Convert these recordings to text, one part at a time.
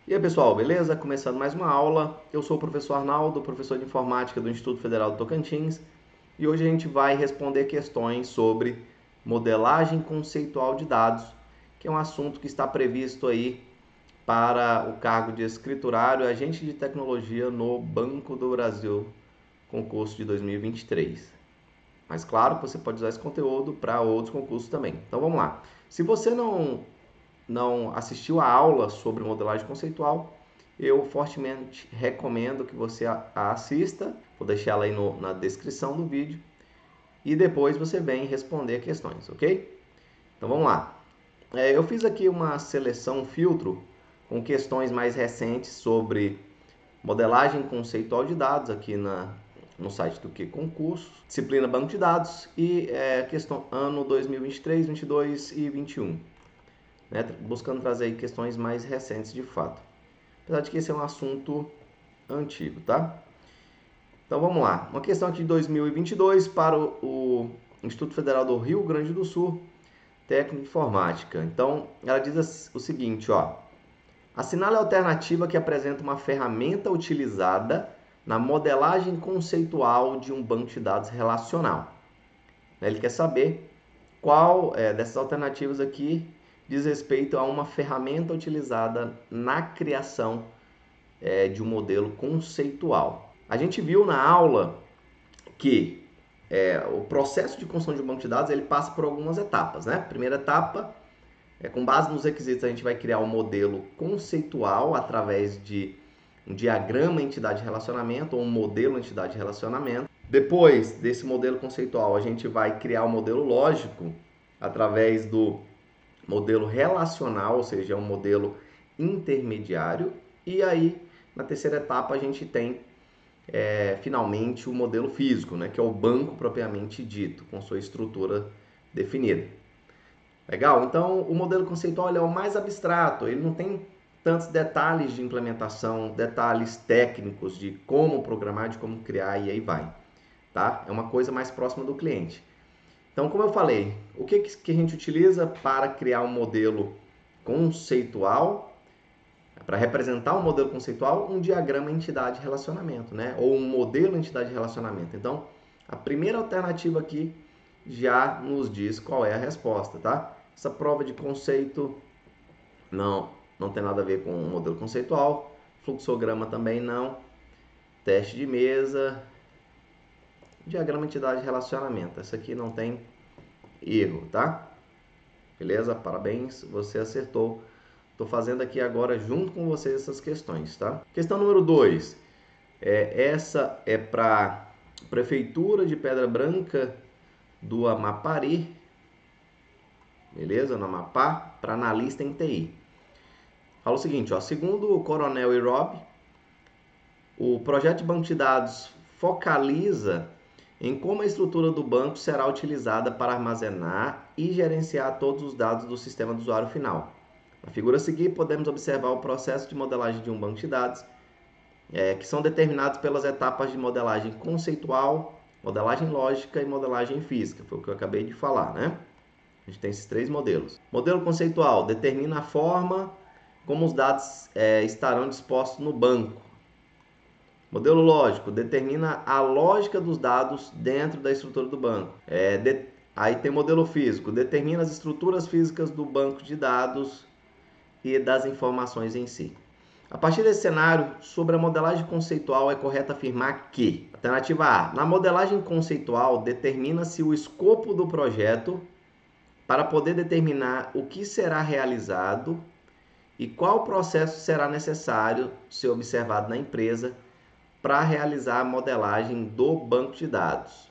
E aí pessoal, beleza? Começando mais uma aula. Eu sou o professor Arnaldo, professor de informática do Instituto Federal do Tocantins, e hoje a gente vai responder questões sobre modelagem conceitual de dados, que é um assunto que está previsto aí para o cargo de escriturário agente de tecnologia no Banco do Brasil, concurso de 2023. Mas claro que você pode usar esse conteúdo para outros concursos também. Então vamos lá. Se você não assistiu a aula sobre modelagem conceitual, eu fortemente recomendo que você a assista. Vou deixar ela aí na descrição do vídeo. E depois você vem responder questões, ok? Então vamos lá. Eu fiz aqui uma seleção, um filtro, com questões mais recentes sobre modelagem conceitual de dados aqui no site do Que Concurso, disciplina Banco de Dados e questão ano 2023, 22 e 21. Né, buscando trazer questões mais recentes de fato. Apesar de que esse é um assunto antigo, tá? Então vamos lá. Uma questão aqui de 2022 para o Instituto Federal do Rio Grande do Sul, técnico de informática. Então ela diz o seguinte, ó: assinale a alternativa que apresenta uma ferramenta utilizada na modelagem conceitual de um banco de dados relacional. Ele quer saber qual dessas alternativas aqui diz respeito a uma ferramenta utilizada na criação de um modelo conceitual. A gente viu na aula que o processo de construção de um banco de dados ele passa por algumas etapas, né? Primeira etapa com base nos requisitos a gente vai criar um modelo conceitual através de um diagrama entidade-relacionamento ou um modelo entidade-relacionamento. Depois desse modelo conceitual a gente vai criar um modelo lógico através do modelo relacional, ou seja, é um modelo intermediário. E aí, na terceira etapa, a gente tem finalmente o modelo físico, né, que é o banco propriamente dito, com sua estrutura definida. Legal? Então, o modelo conceitual é o mais abstrato, ele não tem tantos detalhes de implementação, detalhes técnicos de como programar, de como criar e aí vai. Tá? É uma coisa mais próxima do cliente. Então, como eu falei, o que a gente utiliza para criar um modelo conceitual, para representar um modelo conceitual, um diagrama entidade-relacionamento, né? Ou um modelo entidade-relacionamento. Então, a primeira alternativa aqui já nos diz qual é a resposta, tá? Essa prova de conceito não tem nada a ver com o modelo conceitual, fluxograma também não, teste de mesa, diagrama entidade-relacionamento. Essa aqui não tem erro, tá? Beleza? Parabéns, você acertou. Estou fazendo aqui agora junto com vocês essas questões, tá? Questão número 2. Essa é para Prefeitura de Pedra Branca do Amapari, beleza? No Amapá, para analista em TI. Fala o seguinte, ó, segundo o Coronel Irob, o projeto de banco de dados focaliza em como a estrutura do banco será utilizada para armazenar e gerenciar todos os dados do sistema do usuário final. Na figura a seguir, podemos observar o processo de modelagem de um banco de dados, que são determinados pelas etapas de modelagem conceitual, modelagem lógica e modelagem física. Foi o que eu acabei de falar, né? A gente tem esses três modelos. Modelo conceitual determina a forma como os dados estarão dispostos no banco. Modelo lógico determina a lógica dos dados dentro da estrutura do banco. Aí tem modelo físico, determina as estruturas físicas do banco de dados e das informações em si. A partir desse cenário, sobre a modelagem conceitual, é correto afirmar que: alternativa A, na modelagem conceitual, determina-se o escopo do projeto para poder determinar o que será realizado e qual processo será necessário ser observado na empresa para realizar a modelagem do banco de dados.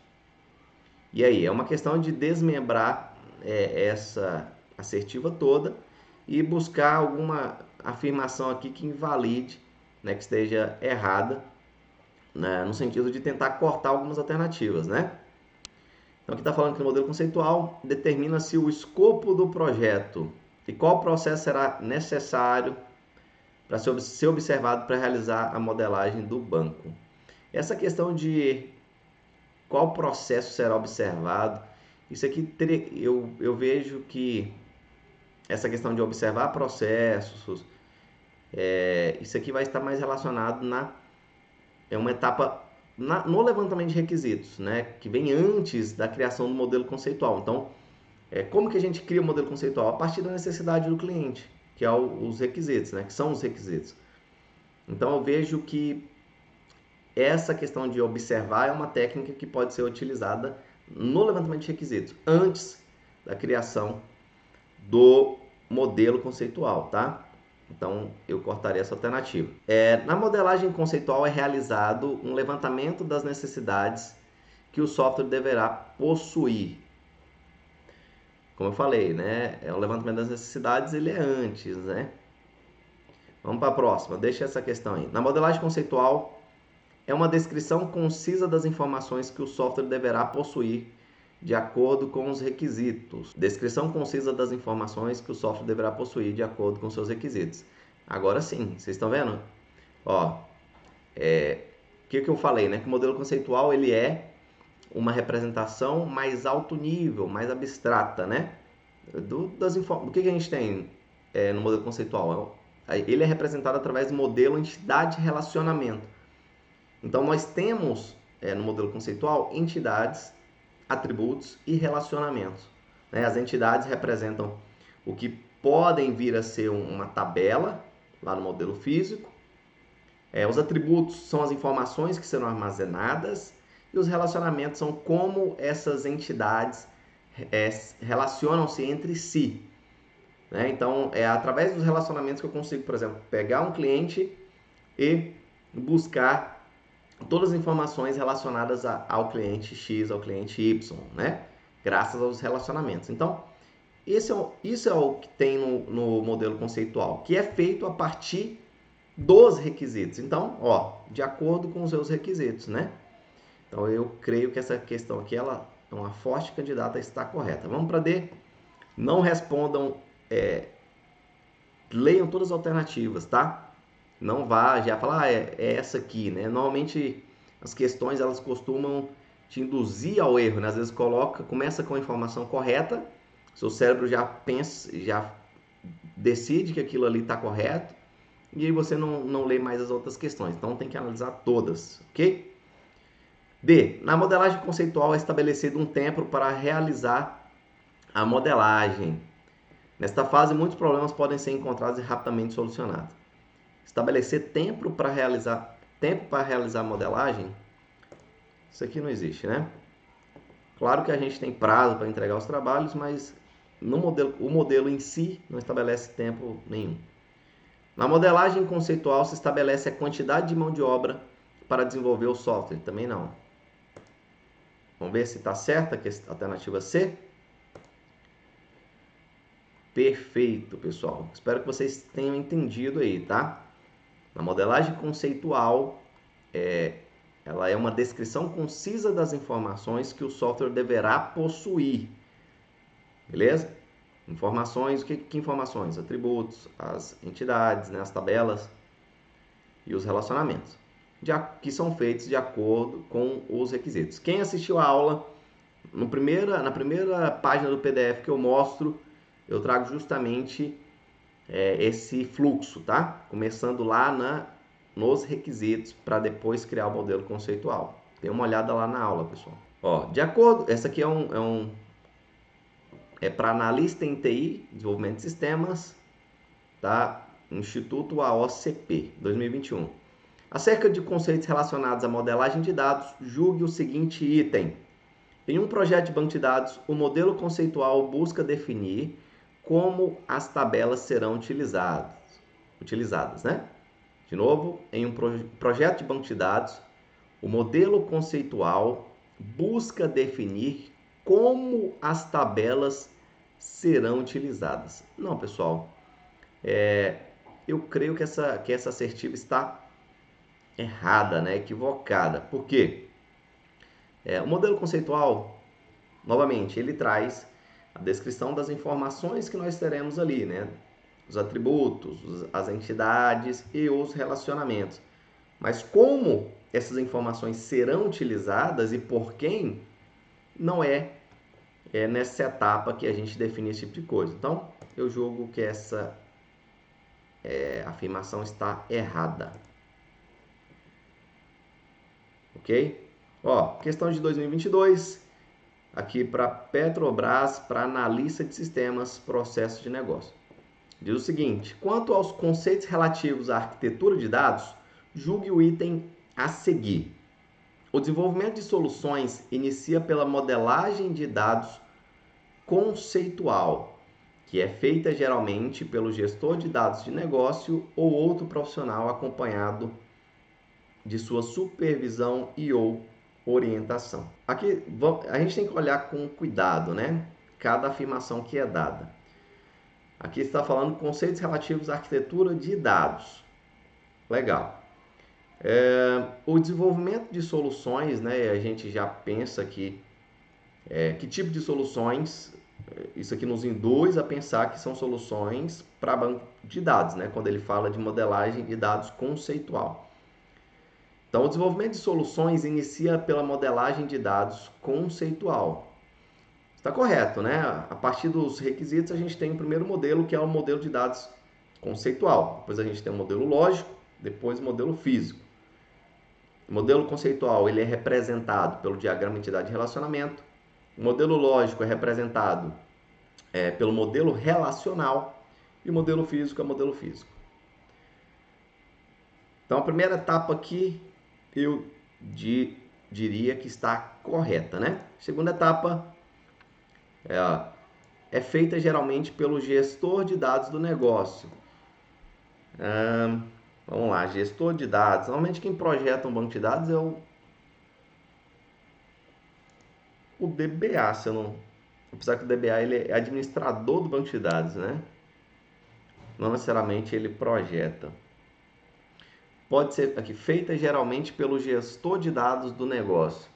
E aí, é uma questão de desmembrar essa assertiva toda e buscar alguma afirmação aqui que invalide, né, que esteja errada, né, no sentido de tentar cortar algumas alternativas, né? Então, aqui está falando que no modelo conceitual determina-se o escopo do projeto e qual processo será necessário para ser observado para realizar a modelagem do banco. Essa questão de qual processo será observado, isso aqui eu vejo que essa questão de observar processos, Isso aqui vai estar mais relacionado é uma etapa no levantamento de requisitos, né? Que vem antes da criação do modelo conceitual. Então, como que a gente cria o modelo conceitual? A partir da necessidade do cliente, que é os requisitos, né? Que são os requisitos. Então, eu vejo que essa questão de observar é uma técnica que pode ser utilizada no levantamento de requisitos, antes da criação do modelo conceitual, tá? Então, eu cortaria essa alternativa. Na modelagem conceitual é realizado um levantamento das necessidades que o software deverá possuir. Como eu falei, né? O levantamento das necessidades, ele é antes, né? Vamos para a próxima, deixa essa questão aí. Na modelagem conceitual, é uma descrição concisa das informações que o software deverá possuir de acordo com os requisitos. Descrição concisa das informações que o software deverá possuir de acordo com seus requisitos. Agora sim, vocês estão vendo? Ó, que eu falei, né? Que o modelo conceitual ele é uma representação mais alto nível, mais abstrata, né? Do que a gente tem no modelo conceitual? Ele é representado através do modelo entidade-relacionamento. Então, nós temos no modelo conceitual entidades, atributos e relacionamentos. Né? As entidades representam o que podem vir a ser uma tabela, lá no modelo físico. Os atributos são as informações que serão armazenadas e os relacionamentos são como essas entidades relacionam-se entre si. Né? Então, é através dos relacionamentos que eu consigo, por exemplo, pegar um cliente e buscar todas as informações relacionadas ao cliente X, ao cliente Y, né? Graças aos relacionamentos. Então, isso é o que tem no modelo conceitual, que é feito a partir dos requisitos. Então, de acordo com os seus requisitos, né? Então, eu creio que essa questão aqui, ela é uma forte candidata a estar correta. Vamos para D. Não respondam, leiam todas as alternativas, tá? Não vá já falar, é essa aqui, né? Normalmente, as questões, elas costumam te induzir ao erro, né? Às vezes começa com a informação correta, seu cérebro já pensa, já decide que aquilo ali está correto, e aí você não lê mais as outras questões. Então, tem que analisar todas, ok? D. Na modelagem conceitual é estabelecido um tempo para realizar a modelagem. Nesta fase, muitos problemas podem ser encontrados e rapidamente solucionados. Estabelecer tempo para realizar a modelagem, isso aqui não existe, né? Claro que a gente tem prazo para entregar os trabalhos, mas o modelo em si não estabelece tempo nenhum. Na modelagem conceitual se estabelece a quantidade de mão de obra para desenvolver o software, também não. Vamos ver se está certa a alternativa C? Perfeito, pessoal. Espero que vocês tenham entendido aí, tá? Na modelagem conceitual, ela é uma descrição concisa das informações que o software deverá possuir. Beleza? Informações, que informações? Atributos, as entidades, né, as tabelas e os relacionamentos, que são feitos de acordo com os requisitos. Quem assistiu a aula, na primeira página do PDF que eu mostro, eu trago justamente esse fluxo, tá? Começando lá nos requisitos para depois criar o modelo conceitual. Dê uma olhada lá na aula, pessoal. De acordo, essa aqui é para analista em TI, desenvolvimento de sistemas, tá? Instituto AOCP, 2021. Acerca de conceitos relacionados à modelagem de dados, julgue o seguinte item. Em um projeto de banco de dados, o modelo conceitual busca definir como as tabelas serão utilizadas, né? De novo, em um projeto de banco de dados, o modelo conceitual busca definir como as tabelas serão utilizadas. Não, pessoal, eu creio que essa assertiva está errada, né? Equivocada. Por quê? O modelo conceitual, novamente, ele traz a descrição das informações que nós teremos ali, né? Os atributos, as entidades e os relacionamentos. Mas como essas informações serão utilizadas e por quem, não é nessa etapa que a gente define esse tipo de coisa. Então, eu julgo que essa a afirmação está errada. Ok? Ó, questão de 2022, aqui para Petrobras, para analista de sistemas, processos de negócio. Diz o seguinte: quanto aos conceitos relativos à arquitetura de dados, julgue o item a seguir. O desenvolvimento de soluções inicia pela modelagem de dados conceitual, que é feita geralmente pelo gestor de dados de negócio ou outro profissional acompanhado de sua supervisão e ou orientação. Aqui a gente tem que olhar com cuidado, né? Cada afirmação que é dada. Aqui está falando conceitos relativos à arquitetura de dados. Legal. O desenvolvimento de soluções, né? A gente já pensa que tipo de soluções. Isso aqui nos induz a pensar que são soluções para banco de dados, né? Quando ele fala de modelagem de dados conceitual. Então, o desenvolvimento de soluções inicia pela modelagem de dados conceitual. Está correto, né? A partir dos requisitos, a gente tem o primeiro modelo, que é o modelo de dados conceitual. Depois a gente tem o modelo lógico, depois o modelo físico. O modelo conceitual ele é representado pelo diagrama entidade de relacionamento. O modelo lógico é representado pelo modelo relacional. E o modelo físico é o modelo físico. Então, a primeira etapa aqui, eu diria que está correta, né? Segunda etapa é feita geralmente pelo gestor de dados do negócio. Vamos lá, gestor de dados. Normalmente quem projeta um banco de dados é o DBA, se eu não... Apesar que o DBA ele é administrador do banco de dados, né? Não necessariamente ele projeta. Pode ser aqui, feita geralmente pelo gestor de dados do negócio.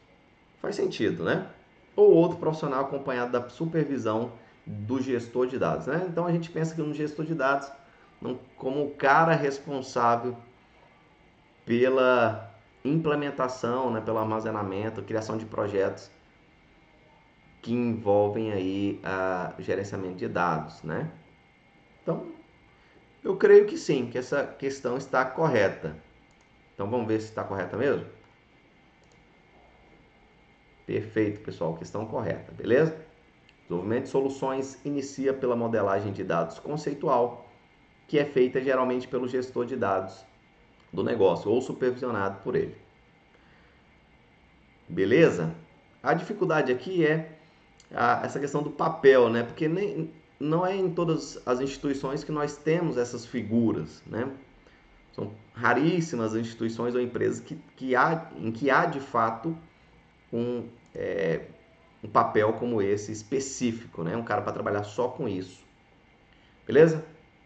Faz sentido, né? Ou outro profissional acompanhado da supervisão do gestor de dados, né? Então a gente pensa que no gestor de dados como o cara responsável pela implementação, né, pelo armazenamento, criação de projetos que envolvem aí o gerenciamento de dados, né? Então, eu creio que sim, que essa questão está correta. Então, vamos ver se está correta mesmo? Perfeito, pessoal, questão correta, beleza? Desenvolvimento de soluções inicia pela modelagem de dados conceitual, que é feita geralmente pelo gestor de dados do negócio ou supervisionado por ele. Beleza? A dificuldade aqui é essa questão do papel, né? Porque não é em todas as instituições que nós temos essas figuras, né? São raríssimas as instituições ou empresas em que há de fato um papel como esse específico, né? Um cara para trabalhar só com isso. Beleza?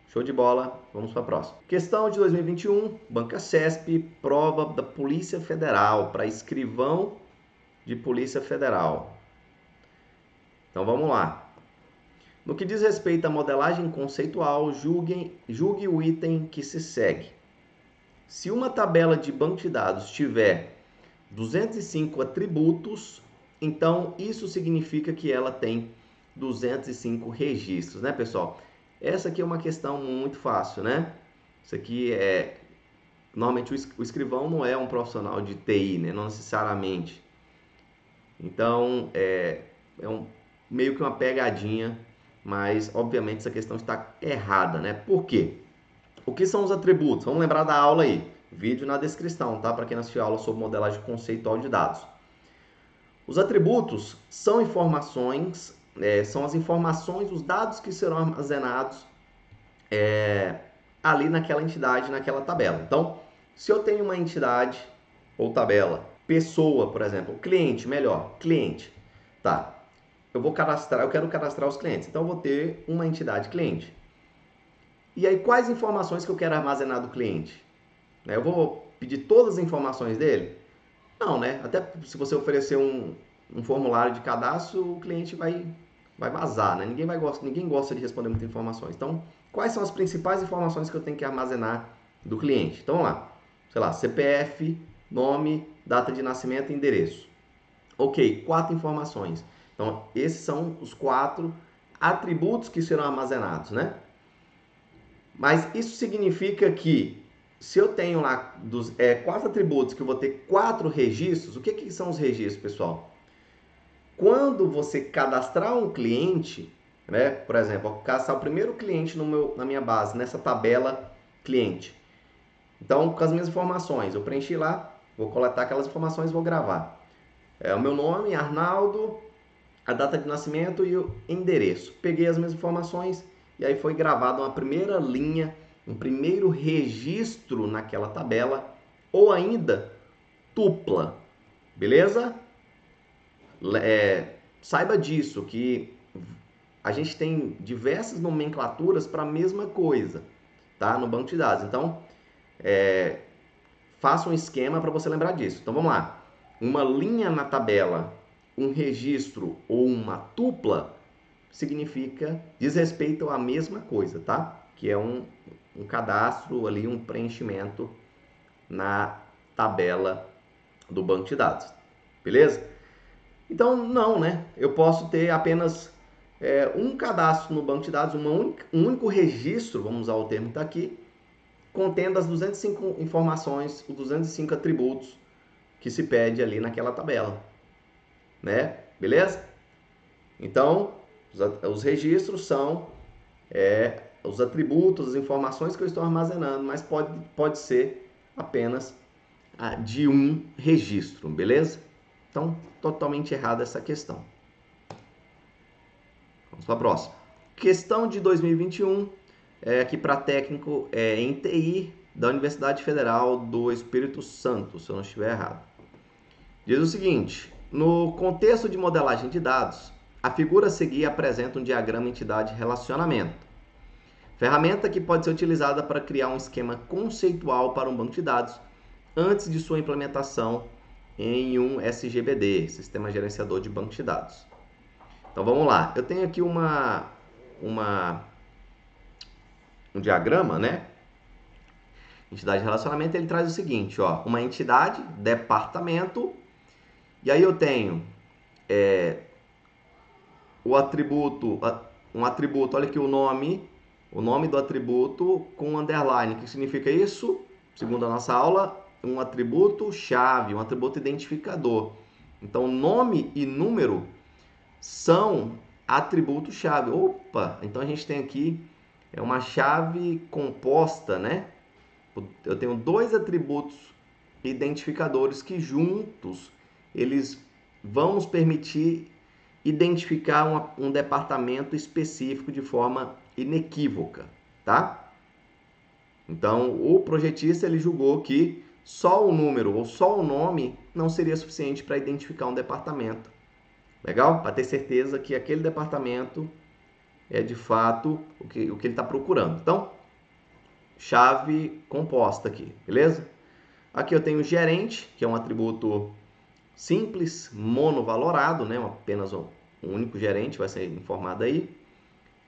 Show de bola. Vamos para a próxima. Questão de 2021, Banca CESP, prova da Polícia Federal para escrivão de Polícia Federal. Então vamos lá. No que diz respeito à modelagem conceitual, julgue o item que se segue. Se uma tabela de banco de dados tiver 205 atributos, então isso significa que ela tem 205 registros, né, pessoal? Essa aqui é uma questão muito fácil, né? Isso aqui normalmente o escrivão não é um profissional de TI, né? Não necessariamente. Então, meio que uma pegadinha, mas obviamente essa questão está errada, né? Por quê? O que são os atributos? Vamos lembrar da aula aí. Vídeo na descrição, tá? Para quem não assistiu a aula sobre modelagem conceitual de dados. Os atributos são informações, são as informações, os dados que serão armazenados ali naquela entidade, naquela tabela. Então, se eu tenho uma entidade ou tabela, pessoa, por exemplo, cliente, melhor, cliente, tá? Eu quero cadastrar os clientes, então eu vou ter uma entidade cliente. E aí, quais informações que eu quero armazenar do cliente? Eu vou pedir todas as informações dele? Não, né? Até se você oferecer um formulário de cadastro, o cliente vai vazar, né? Ninguém gosta de responder muitas informações. Então, quais são as principais informações que eu tenho que armazenar do cliente? Então, vamos lá. Sei lá, CPF, nome, data de nascimento e endereço. Ok, 4 informações. Então, esses são os 4 atributos que serão armazenados, né? Mas isso significa que se eu tenho lá 4 atributos que eu vou ter 4 registros, o que são os registros, pessoal? Quando você cadastrar um cliente, né? Por exemplo, eu vou cadastrar o primeiro cliente na minha base, nessa tabela cliente. Então, com as minhas informações, eu preenchi lá, vou coletar aquelas informações e vou gravar. O meu nome, Arnaldo, a data de nascimento e o endereço. Peguei as minhas informações e aí foi gravada uma primeira linha, um primeiro registro naquela tabela, ou ainda tupla, beleza? Saiba disso, que a gente tem diversas nomenclaturas para a mesma coisa, tá? No banco de dados. Então, faça um esquema para você lembrar disso. Então, vamos lá. Uma linha na tabela, um registro ou uma tupla diz respeito à mesma coisa, tá? Que é um cadastro ali, um preenchimento na tabela do banco de dados, beleza? Então, não, né? Eu posso ter apenas um cadastro no banco de dados, um único registro, vamos usar o termo que está aqui, contendo as 205 informações, os 205 atributos que se pede ali naquela tabela, né? Beleza? Então, os registros são os atributos, as informações que eu estou armazenando, mas pode ser apenas de um registro, beleza? Então, totalmente errada essa questão. Vamos para a próxima. Questão de 2021, aqui para técnico em TI da Universidade Federal do Espírito Santo, se eu não estiver errado. Diz o seguinte: no contexto de modelagem de dados, a figura a seguir apresenta um diagrama entidade-relacionamento. Ferramenta que pode ser utilizada para criar um esquema conceitual para um banco de dados antes de sua implementação em um SGBD, Sistema Gerenciador de Banco de Dados. Então vamos lá, eu tenho aqui um diagrama, né? Entidade de relacionamento, ele traz o seguinte, ó, uma entidade, departamento, e aí eu tenho o atributo, um atributo, olha aqui o nome do atributo com underline. O que significa isso? Segundo a nossa aula, um atributo chave, um atributo identificador. Então, nome e número são atributos chave. Opa, então a gente tem aqui uma chave composta, né? Eu tenho dois atributos identificadores que juntos eles vão nos permitir identificar um departamento específico de forma inequívoca, tá? Então, o projetista ele julgou que só o número ou só o nome não seria suficiente para identificar um departamento. Legal? Para ter certeza que aquele departamento é de fato o que ele está procurando. Então, chave composta aqui, beleza? Aqui eu tenho gerente, que é um atributo simples, monovalorado, né? Apenas um único gerente vai ser informado aí.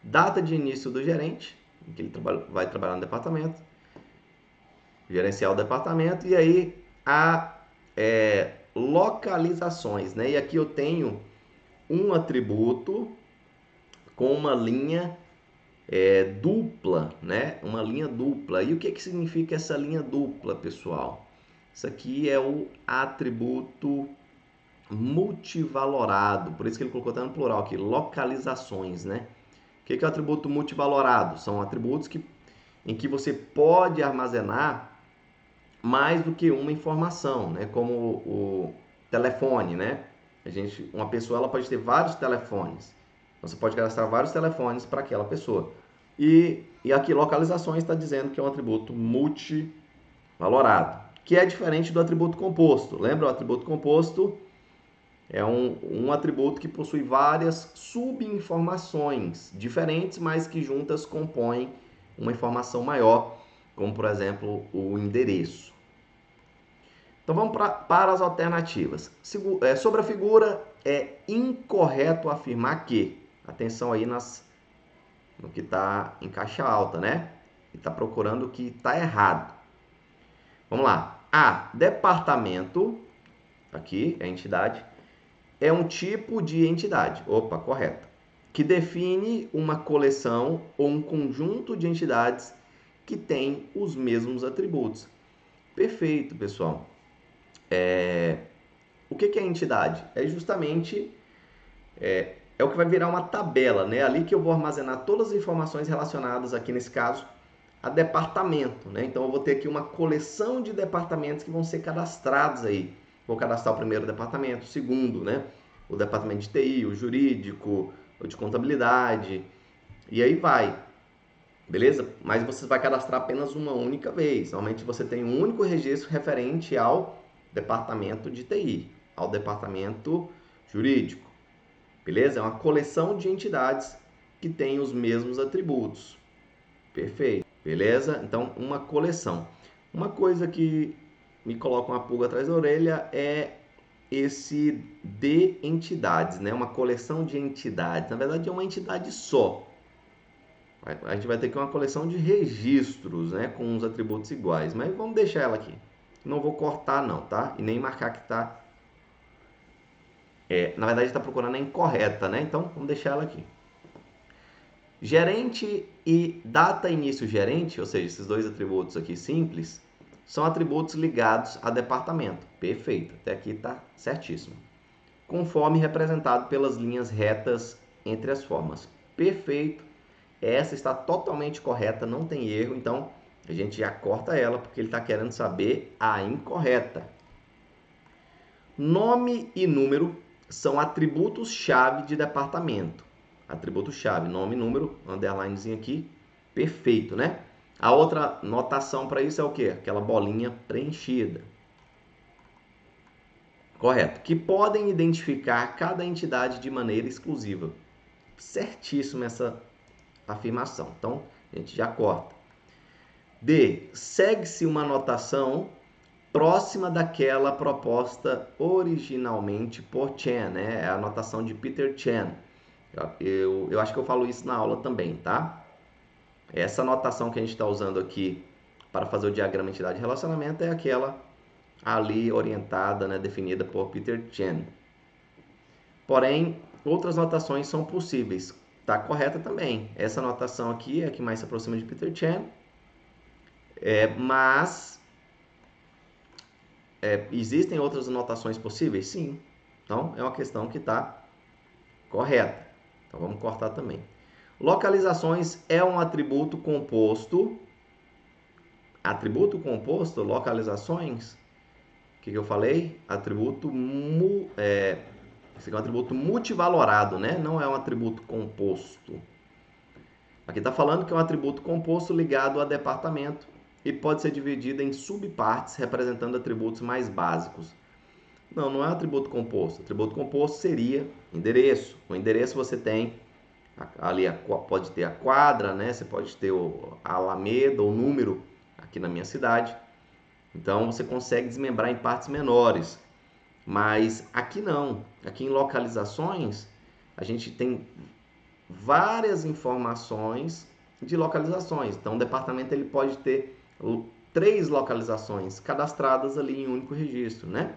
Data de início do gerente, que ele vai trabalhar no departamento. Gerenciar o departamento. E aí, localizações, né? E aqui eu tenho um atributo com uma linha dupla, né? Uma linha dupla. E o que significa essa linha dupla, pessoal? Isso aqui é o atributo multivalorado, por isso que ele colocou até no plural aqui, localizações, né? O que é o atributo multivalorado? São atributos em que você pode armazenar mais do que uma informação, né? Como o telefone, né? Uma pessoa ela pode ter vários telefones, você pode cadastrar vários telefones para aquela pessoa. E aqui localizações está dizendo que é um atributo multivalorado, que é diferente do atributo composto. Lembra o atributo composto? É um atributo que possui várias subinformações diferentes, mas que juntas compõem uma informação maior, como por exemplo o endereço. Então vamos para as alternativas. Sobre a figura, é incorreto afirmar que, atenção aí no que está em caixa alta, né? E está procurando o que está errado. Vamos lá. A, departamento, aqui é a entidade, é um tipo de entidade, opa, correto, que define uma coleção ou um conjunto de entidades que têm os mesmos atributos. Perfeito, pessoal. O que é entidade? É justamente o que vai virar uma tabela, né? Ali que eu vou armazenar todas as informações relacionadas, aqui nesse caso, a departamento, né? Então eu vou ter aqui uma coleção de departamentos que vão ser cadastrados aí. Vou cadastrar o primeiro departamento, o segundo, né? O departamento de TI, o jurídico, o de contabilidade, e aí vai. Beleza? Mas você vai cadastrar apenas uma única vez. Normalmente você tem um único registro referente ao departamento de TI, ao departamento jurídico. Beleza? É uma coleção de entidades que têm os mesmos atributos. Perfeito. Beleza? Então, uma coleção. Uma coisa que me coloca uma pulga atrás da orelha é esse de entidades, né? Uma coleção de entidades. Na verdade, é uma entidade só. A gente vai ter aqui uma coleção de registros, né? Com os atributos iguais. Mas vamos deixar ela aqui. Não vou cortar não, tá? E nem marcar que tá... na verdade, está procurando a incorreta, né? Então, vamos deixar ela aqui. Gerente e data início gerente, ou seja, esses dois atributos aqui simples, são atributos ligados a departamento. Perfeito, até aqui está certíssimo. Conforme representado pelas linhas retas entre as formas. Perfeito, essa está totalmente correta, não tem erro, então a gente já corta ela porque ele está querendo saber a incorreta. Nome e número são atributos-chave de departamento. Atributo-chave, nome, número, underlinezinho aqui, perfeito, né? A outra notação para isso é o quê? Aquela bolinha preenchida. Correto. Que podem identificar cada entidade de maneira exclusiva. Certíssimo essa afirmação. Então, a gente já corta. D. Segue-se uma notação próxima daquela proposta originalmente por Chan, né? É a notação de Peter Chan. Eu acho que eu falo isso na aula também, tá? Essa notação que a gente está usando aqui para fazer o diagrama entidade relacionamento é aquela ali orientada, né, definida por Peter Chan. Porém, outras notações são possíveis. Está correta também. Essa notação aqui é a que mais se aproxima de Peter Chan, mas existem outras notações possíveis? Sim. Então, é uma questão que está correta. Então, vamos cortar também. Localizações é um atributo composto. Atributo composto, localizações. O que eu falei? Atributo esse aqui é um atributo multivalorado, né? Não é um atributo composto. Aqui está falando que é um atributo composto ligado a departamento e pode ser dividido em subpartes representando atributos mais básicos. Não, não é um atributo composto. Atributo composto seria endereço. O endereço você tem ali, pode ter a quadra, né? Você pode ter a alameda, o número aqui na minha cidade. Então você consegue desmembrar em partes menores. Mas aqui não. Aqui em localizações a gente tem várias informações de localizações. Então o departamento ele pode ter 3 localizações cadastradas ali em um único registro, né?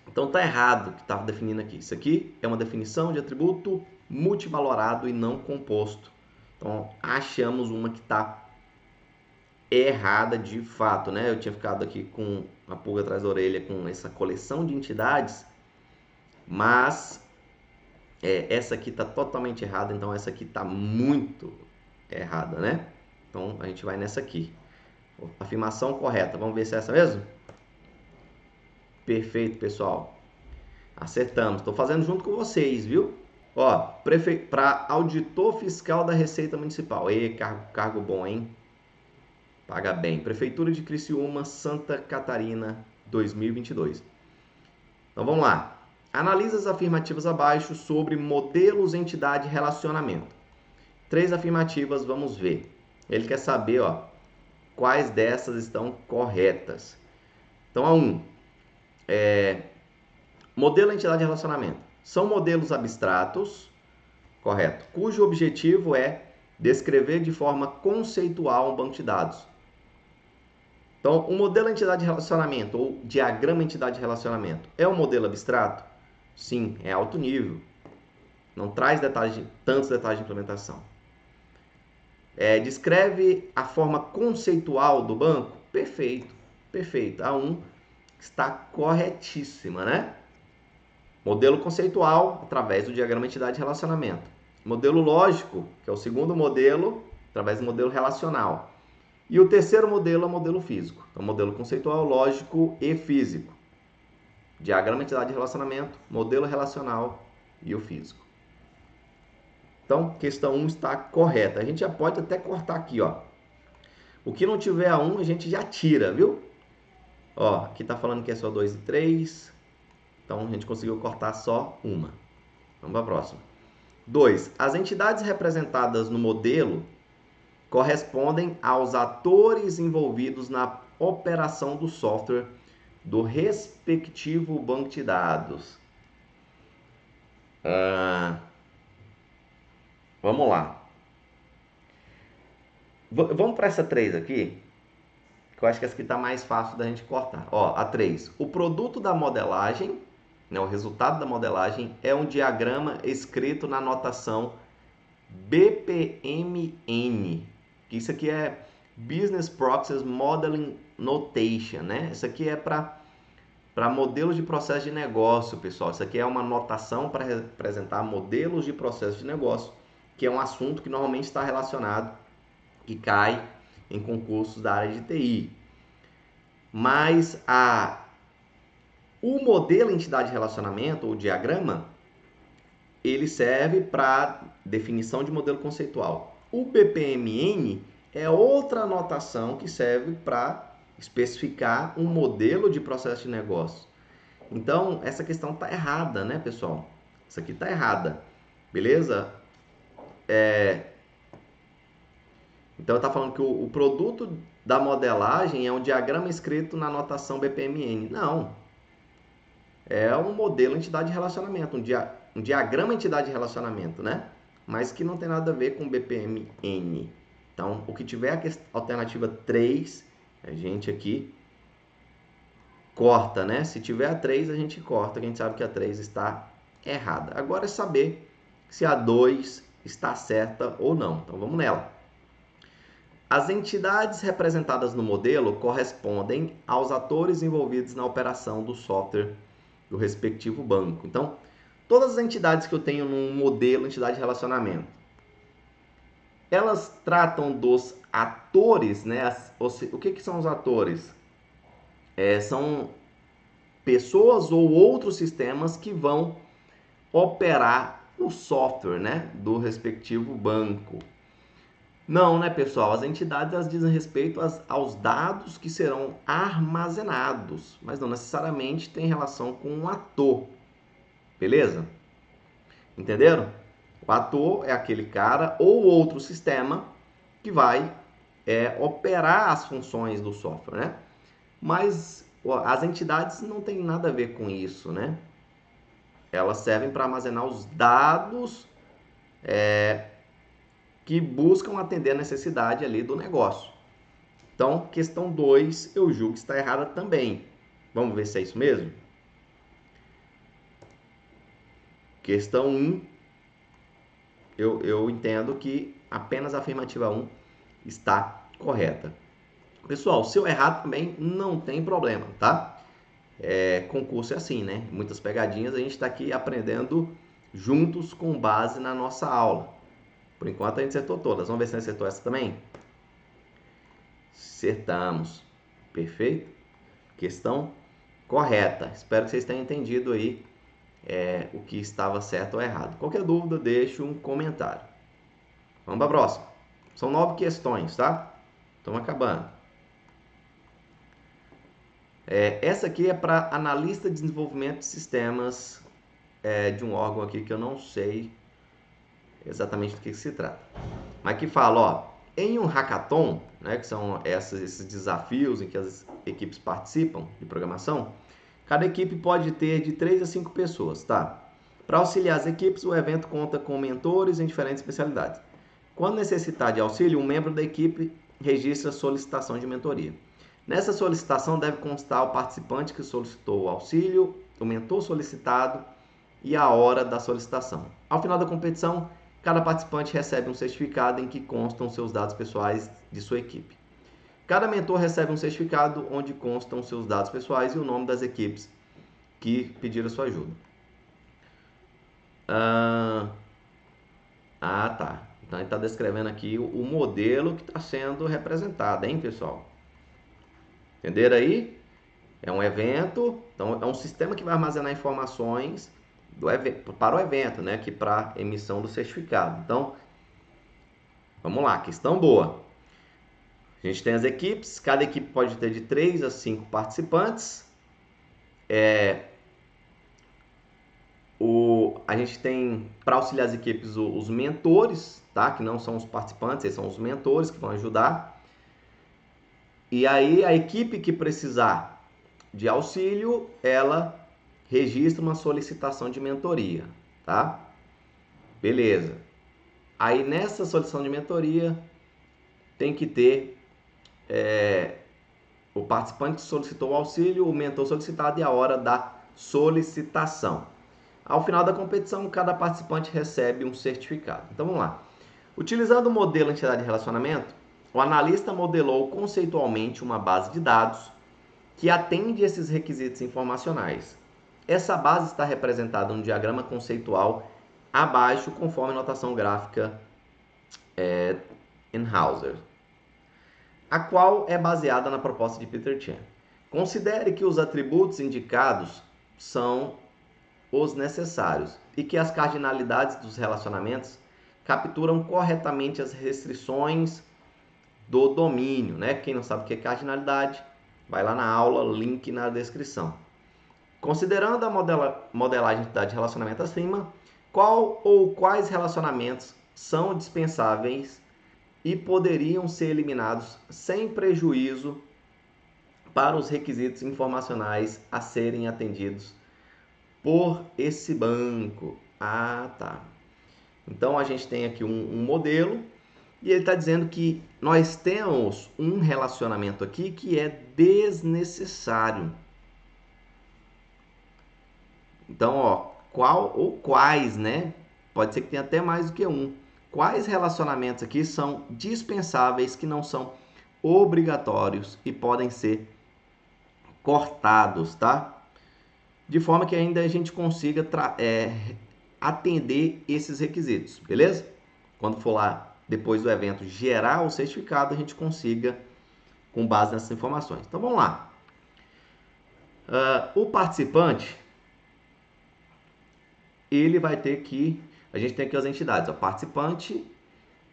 Então tá errado o que estava definindo aqui. Isso aqui é uma definição de atributo multivalorado e não composto. Então achamos uma que está errada de fato, né? Eu tinha ficado aqui com a pulga atrás da orelha com essa coleção de entidades, mas essa aqui está totalmente errada, então essa aqui está muito errada, né? Então a gente vai nessa aqui. Afirmação correta. Vamos ver se é essa mesmo? Perfeito, pessoal. Acertamos. Estou fazendo junto com vocês, viu? Ó, para auditor fiscal da Receita Municipal. Cargo bom, hein? Paga bem. Prefeitura de Criciúma, Santa Catarina, 2022. Então vamos lá. Analisa as afirmativas abaixo sobre modelos, entidade e relacionamento. 3 afirmativas, vamos ver. Ele quer saber, ó, quais dessas estão corretas. Então a 1. Modelo, entidade e relacionamento. São modelos abstratos, correto, cujo objetivo é descrever de forma conceitual um banco de dados. Então, o modelo entidade de relacionamento ou diagrama entidade de relacionamento é um modelo abstrato? Sim, é alto nível. Não traz tantos detalhes de implementação. Descreve a forma conceitual do banco? Perfeito, perfeito. A 1 está corretíssima, né? Modelo conceitual, através do diagrama entidade-relacionamento. Modelo lógico, que é o segundo modelo, através do modelo relacional. E o terceiro modelo é o modelo físico. Então, modelo conceitual, lógico e físico. Diagrama entidade-relacionamento, modelo relacional e o físico. Então, questão 1 está correta. A gente já pode até cortar aqui, ó. O que não tiver a 1, a gente já tira, viu? Ó, aqui tá falando que é só 2 e 3. Então, a gente conseguiu cortar só uma. Vamos para a próxima. 2. As entidades representadas no modelo correspondem aos atores envolvidos na operação do software do respectivo banco de dados. Vamos lá. Vamos para essa 3 aqui, que eu acho que essa aqui está mais fácil da gente cortar. Ó, a 3. O produto da modelagem, né, o resultado da modelagem, é um diagrama escrito na notação BPMN. Isso aqui é Business Process Modeling Notation, né? Isso aqui é para modelos de processo de negócio, pessoal. Isso aqui é uma notação para representar modelos de processo de negócio, que é um assunto que normalmente está relacionado, que cai em concursos da área de TI. Mas o modelo entidade relacionamento, ou diagrama, ele serve para definição de modelo conceitual. O BPMN é outra notação que serve para especificar um modelo de processo de negócio. Então, essa questão está errada, né, pessoal? Isso aqui está errada, beleza? Então, está falando que o produto da modelagem é um diagrama escrito na notação BPMN. Não. É um modelo entidade de relacionamento, um diagrama entidade de relacionamento, né? Mas que não tem nada a ver com BPMN. Então, o que tiver a alternativa 3, a gente aqui corta, né? Se tiver a 3, a gente corta, que a gente sabe que a 3 está errada. Agora é saber se a 2 está certa ou não. Então, vamos nela. As entidades representadas no modelo correspondem aos atores envolvidos na operação do software do respectivo banco. Então, todas as entidades que eu tenho no modelo entidade de relacionamento, elas tratam dos atores, né? O que são os atores? São pessoas ou outros sistemas que vão operar o software, né, do respectivo banco. Não, né, pessoal? As entidades elas dizem respeito aos dados que serão armazenados, mas não necessariamente tem relação com um ator. Beleza? Entenderam? O ator é aquele cara ou outro sistema que vai operar as funções do software, né? Mas as entidades não têm nada a ver com isso, né? Elas servem para armazenar os dados que buscam atender a necessidade ali do negócio. Então, questão 2, eu julgo que está errada também. Vamos ver se é isso mesmo? Questão 1, eu entendo que apenas a afirmativa 1 está correta. Pessoal, se eu errar também não tem problema, tá? Concurso é assim, né? Muitas pegadinhas, a gente está aqui aprendendo juntos com base na nossa aula. Por enquanto a gente acertou todas. Vamos ver se a gente acertou essa também? Acertamos. Perfeito? Questão correta. Espero que vocês tenham entendido aí o que estava certo ou errado. Qualquer dúvida, deixe um comentário. Vamos para a próxima. São 9 questões, tá? Estamos acabando. Essa aqui é para analista de desenvolvimento de sistemas de um órgão aqui que eu não sei exatamente do que se trata. Mas que fala, ó, em um hackathon, né, que são esses desafios em que as equipes participam de programação, cada equipe pode ter de 3 a 5 pessoas, tá? Para auxiliar as equipes, o evento conta com mentores em diferentes especialidades. Quando necessitar de auxílio, um membro da equipe registra a solicitação de mentoria. Nessa solicitação deve constar o participante que solicitou o auxílio, o mentor solicitado e a hora da solicitação. Ao final da competição, cada participante recebe um certificado em que constam seus dados pessoais de sua equipe. Cada mentor recebe um certificado onde constam seus dados pessoais e o nome das equipes que pediram sua ajuda. Tá. Então ele está descrevendo aqui o modelo que está sendo representado, hein, pessoal? Entenderam aí? É um evento, então é um sistema que vai armazenar informações para o evento, né? Aqui para emissão do certificado. Então, vamos lá, questão boa. A gente tem as equipes, cada equipe pode ter de 3 a 5 participantes. A gente tem, para auxiliar as equipes, os mentores, tá? Que não são os participantes, eles são os mentores que vão ajudar. E aí, a equipe que precisar de auxílio, ela registra uma solicitação de mentoria, tá? Beleza. Aí, nessa solicitação de mentoria, tem que ter o participante que solicitou o auxílio, o mentor solicitado e a hora da solicitação. Ao final da competição, cada participante recebe um certificado. Então, vamos lá. Utilizando o modelo entidade de relacionamento, o analista modelou conceitualmente uma base de dados que atende esses requisitos informacionais. Essa base está representada no diagrama conceitual abaixo, conforme a notação gráfica Enhauser, a qual é baseada na proposta de Peter Chan. Considere que os atributos indicados são os necessários e que as cardinalidades dos relacionamentos capturam corretamente as restrições do domínio, né? Quem não sabe o que é cardinalidade, vai lá na aula, link na descrição. Considerando a modelagem de relacionamento acima, qual ou quais relacionamentos são dispensáveis e poderiam ser eliminados sem prejuízo para os requisitos informacionais a serem atendidos por esse banco? Tá. Então, a gente tem aqui um modelo e ele está dizendo que nós temos um relacionamento aqui que é desnecessário. Então, qual ou quais, né? Pode ser que tenha até mais do que um. Quais relacionamentos aqui são dispensáveis, que não são obrigatórios e podem ser cortados, tá? De forma que ainda a gente consiga atender esses requisitos, beleza? Quando for lá, depois do evento, gerar o certificado, a gente consiga com base nessas informações. Então, vamos lá. O participante, ele vai ter que... A gente tem aqui as entidades, participante,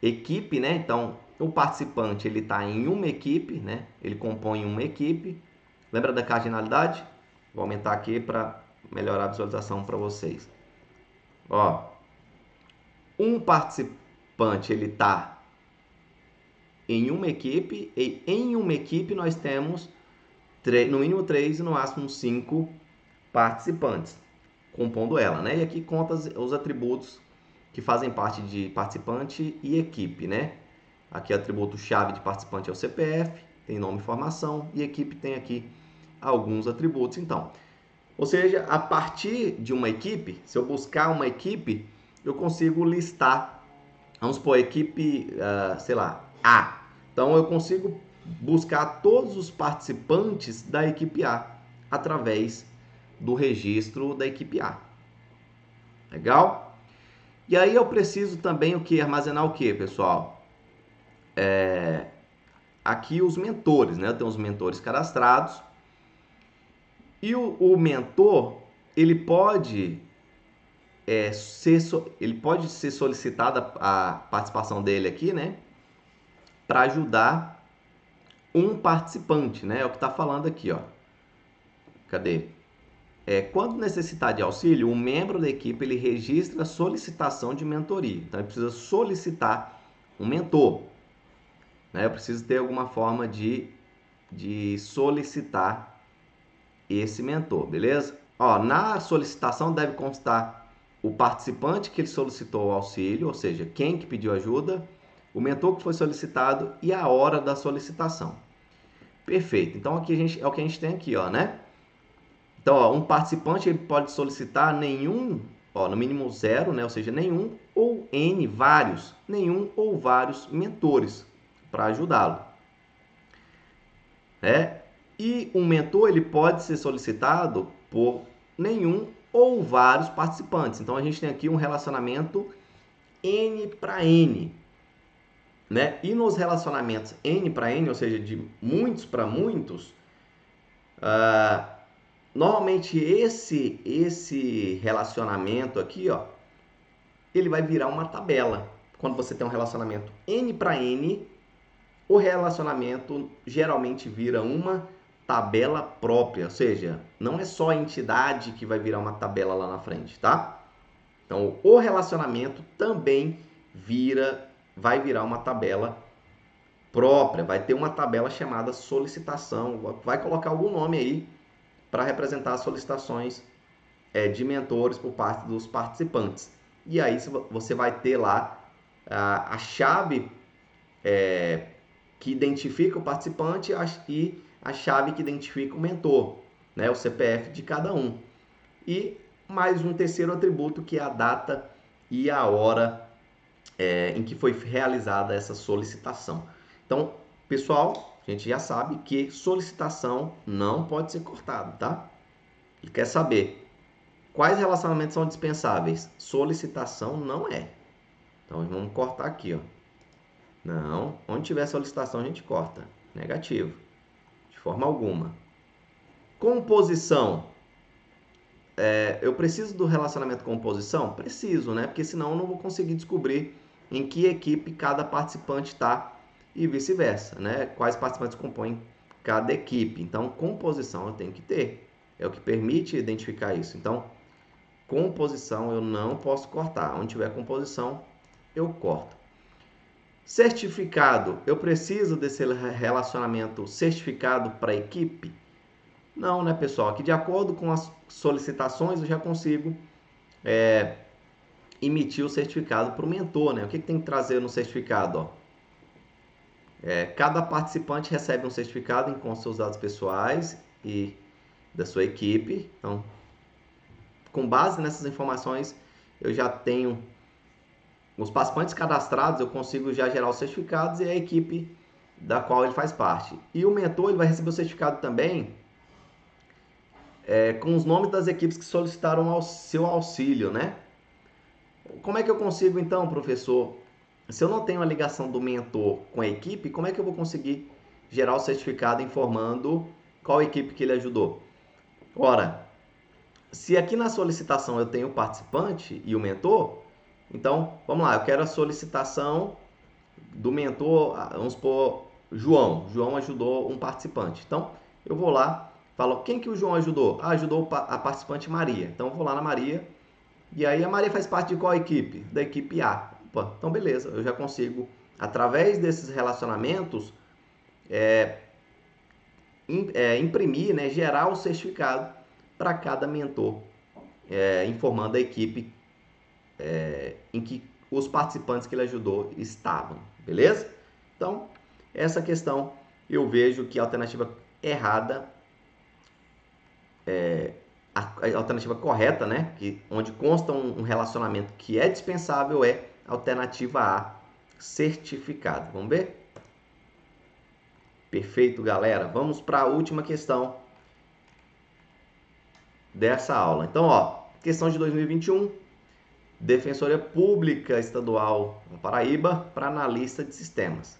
equipe, né? Então, o participante, ele está em uma equipe, né? Ele compõe uma equipe. Lembra da cardinalidade? Vou aumentar aqui para melhorar a visualização para vocês. Um participante, ele está em uma equipe, e em uma equipe nós temos no mínimo 3 e no máximo 5 participantes, compondo ela, né? E aqui conta os atributos que fazem parte de participante e equipe, né? Aqui o atributo-chave de participante é o CPF, tem nome e formação, e equipe tem aqui alguns atributos, então. Ou seja, a partir de uma equipe, se eu buscar uma equipe, eu consigo listar, vamos supor, equipe, sei lá, A. Então, eu consigo buscar todos os participantes da equipe A através do registro da equipe A. Legal? E aí eu preciso também armazenar o que, pessoal? Aqui os mentores, né? Eu tenho os mentores cadastrados. E o mentor, ele pode ser solicitada a participação dele aqui, né? Para ajudar um participante, né? É o que está falando aqui, ó. Cadê? Quando necessitar de auxílio, um membro da equipe ele registra a solicitação de mentoria. Então, ele precisa solicitar um mentor, né? Eu preciso ter alguma forma de solicitar esse mentor, beleza? Na solicitação deve constar o participante que ele solicitou o auxílio, ou seja, quem que pediu ajuda, o mentor que foi solicitado e a hora da solicitação. Perfeito. Então, aqui é o que a gente tem aqui, né? Então, um participante ele pode solicitar nenhum ó, no mínimo 0, né? Ou seja, nenhum, ou N, vários, nenhum ou vários mentores para ajudá-lo, né? E um mentor ele pode ser solicitado por nenhum ou vários participantes. Então a gente tem aqui um relacionamento N para N, né? E nos relacionamentos N para N, ou seja, de muitos para muitos, normalmente esse relacionamento aqui, ó, ele vai virar uma tabela. Quando você tem um relacionamento N para N, o relacionamento geralmente vira uma tabela própria, ou seja, não é só a entidade que vai virar uma tabela lá na frente, tá? Então, o relacionamento também vai virar uma tabela própria, vai ter uma tabela chamada solicitação, vai colocar algum nome aí para representar as solicitações de mentores por parte dos participantes. E aí você vai ter lá a chave que identifica o participante e a chave que identifica o mentor, né? O CPF de cada um. E mais um terceiro atributo, que é a data e a hora em que foi realizada essa solicitação. Então, pessoal, a gente já sabe que solicitação não pode ser cortada, tá? E quer saber quais relacionamentos são dispensáveis? Solicitação não é. Então, vamos cortar aqui, ó. Não, onde tiver solicitação a gente corta. Negativo, de forma alguma. Composição. Eu preciso do relacionamento composição? Preciso, né? Porque senão eu não vou conseguir descobrir em que equipe cada participante está e vice-versa, né? Quais participantes compõem cada equipe. Então, composição eu tenho que ter. É o que permite identificar isso. Então, composição eu não posso cortar. Onde tiver composição, eu corto. Certificado. Eu preciso desse relacionamento certificado para a equipe? Não, né, pessoal? Aqui, de acordo com as solicitações, eu já consigo emitir o certificado para o mentor, né? O que tem que trazer no certificado? Ó? Cada participante recebe um certificado com seus dados pessoais e da sua equipe. Então, com base nessas informações, eu já tenho os participantes cadastrados, eu consigo já gerar os certificados e a equipe da qual ele faz parte. E o mentor ele vai receber o certificado também com os nomes das equipes que solicitaram seu auxílio, né? Como é que eu consigo então, professor? Se eu não tenho a ligação do mentor com a equipe, como é que eu vou conseguir gerar o certificado informando qual equipe que ele ajudou? Ora, se aqui na solicitação eu tenho o participante e o mentor, então, vamos lá, eu quero a solicitação do mentor, vamos supor, João. João ajudou um participante. Então, eu vou lá, falo, quem que o João ajudou? Ajudou a participante Maria. Então, eu vou lá na Maria, e aí a Maria faz parte de qual equipe? Da equipe A. Opa, então, beleza, eu já consigo, através desses relacionamentos, imprimir, né, gerar o certificado para cada mentor, informando a equipe em que os participantes que ele ajudou estavam, beleza? Então, essa questão eu vejo que a alternativa errada, a alternativa correta, né? Onde consta um relacionamento que é dispensável é a alternativa A, certificado. Vamos ver? Perfeito, galera. Vamos para a última questão dessa aula. Então, ó, questão de 2021. Defensoria Pública Estadual da Paraíba para analista de sistemas.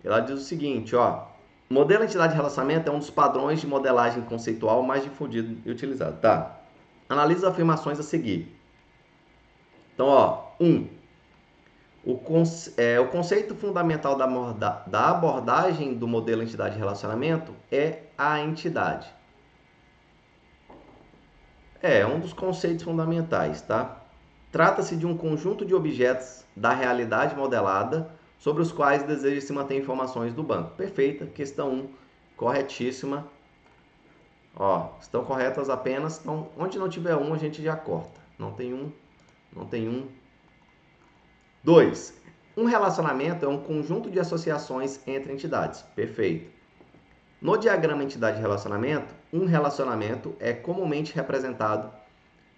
Ela diz o seguinte, ó, modelo entidade de relacionamento é um dos padrões de modelagem conceitual mais difundido e utilizado, tá? Analisa as afirmações a seguir. Então, ó, 1. O conceito fundamental da abordagem do modelo entidade de relacionamento é a entidade. É um dos conceitos fundamentais, tá? Trata-se de um conjunto de objetos da realidade modelada sobre os quais deseja-se manter informações do banco. Perfeita. Questão 1, corretíssima. Ó, estão corretas apenas. Então, onde não tiver um, a gente já corta. Não tem um, não tem um. 2. Um relacionamento é um conjunto de associações entre entidades. Perfeito. No diagrama entidade de relacionamento, um relacionamento é comumente representado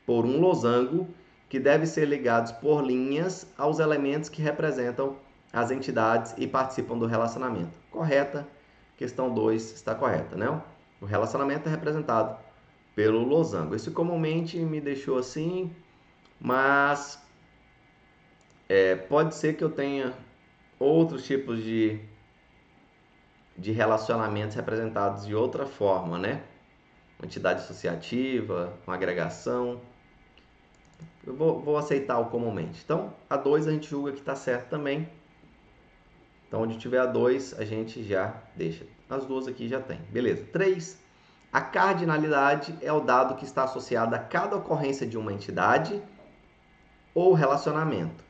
por um losango que devem ser ligados por linhas aos elementos que representam as entidades e participam do relacionamento. Correta? Questão 2 está correta, né? O relacionamento é representado pelo losango. Isso comumente me deixou assim, mas pode ser que eu tenha outros tipos de relacionamentos representados de outra forma, né? Uma entidade associativa, uma agregação. Eu vou aceitar o comumente. Então, a 2 a gente julga que está certo também. Então, onde tiver a 2, a gente já deixa. As duas aqui já tem. Beleza. 3. A cardinalidade é o dado que está associado a cada ocorrência de uma entidade ou relacionamento.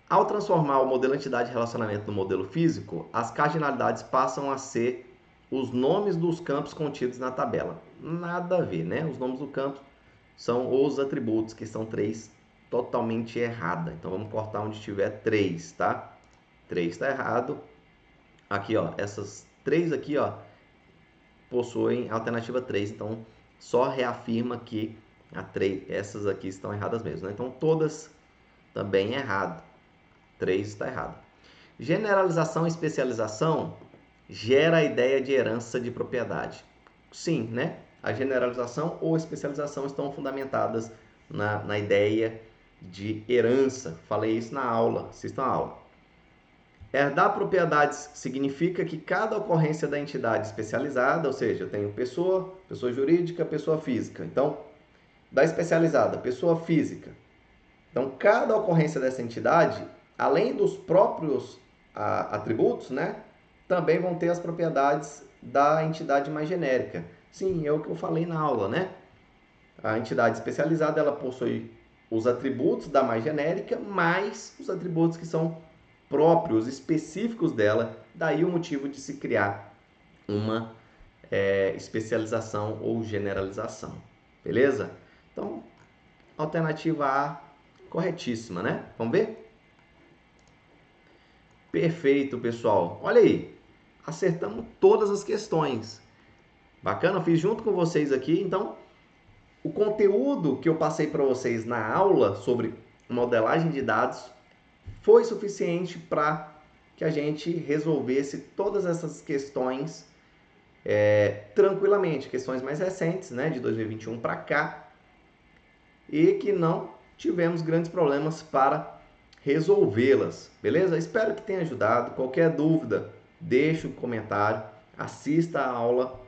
Ao transformar o modelo entidade-relacionamento no modelo físico, as cardinalidades passam a ser os nomes dos campos contidos na tabela. Nada a ver, né? Os nomes do campo são os atributos, que são 3, totalmente errada. Então, vamos cortar onde tiver 3, tá? 3 está errado. Aqui, ó, essas 3 aqui, ó, possuem a alternativa 3. Então, só reafirma que essas aqui estão erradas mesmo, né? Então, todas também errado. 3 está errado. Generalização e especialização gera a ideia de herança de propriedade. Sim, né? A generalização ou especialização estão fundamentadas na ideia de herança. Falei isso na aula, assistam a aula. Herdar propriedades significa que cada ocorrência da entidade especializada, ou seja, eu tenho pessoa jurídica, pessoa física. Então, da especializada, pessoa física. Então, cada ocorrência dessa entidade, além dos próprios atributos, né, também vão ter as propriedades da entidade mais genérica. Sim, é o que eu falei na aula, né? A entidade especializada, ela possui os atributos da mais genérica, mais os atributos que são próprios, específicos dela. Daí o motivo de se criar uma especialização ou generalização. Beleza? Então, alternativa A, corretíssima, né? Vamos ver? Perfeito, pessoal. Olha aí, acertamos todas as questões. Bacana? Fiz junto com vocês aqui. Então, o conteúdo que eu passei para vocês na aula sobre modelagem de dados foi suficiente para que a gente resolvesse todas essas questões tranquilamente. Questões mais recentes, né, de 2021 para cá, e que não tivemos grandes problemas para resolvê-las, beleza? Espero que tenha ajudado. Qualquer dúvida, deixe um comentário, assista a aula,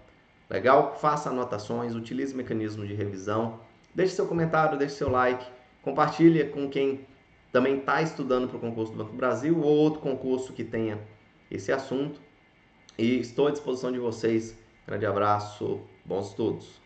legal? Faça anotações, utilize mecanismos de revisão, deixe seu comentário, deixe seu like, compartilhe com quem também está estudando para o concurso do Banco do Brasil ou outro concurso que tenha esse assunto. E estou à disposição de vocês. Grande abraço, bons estudos!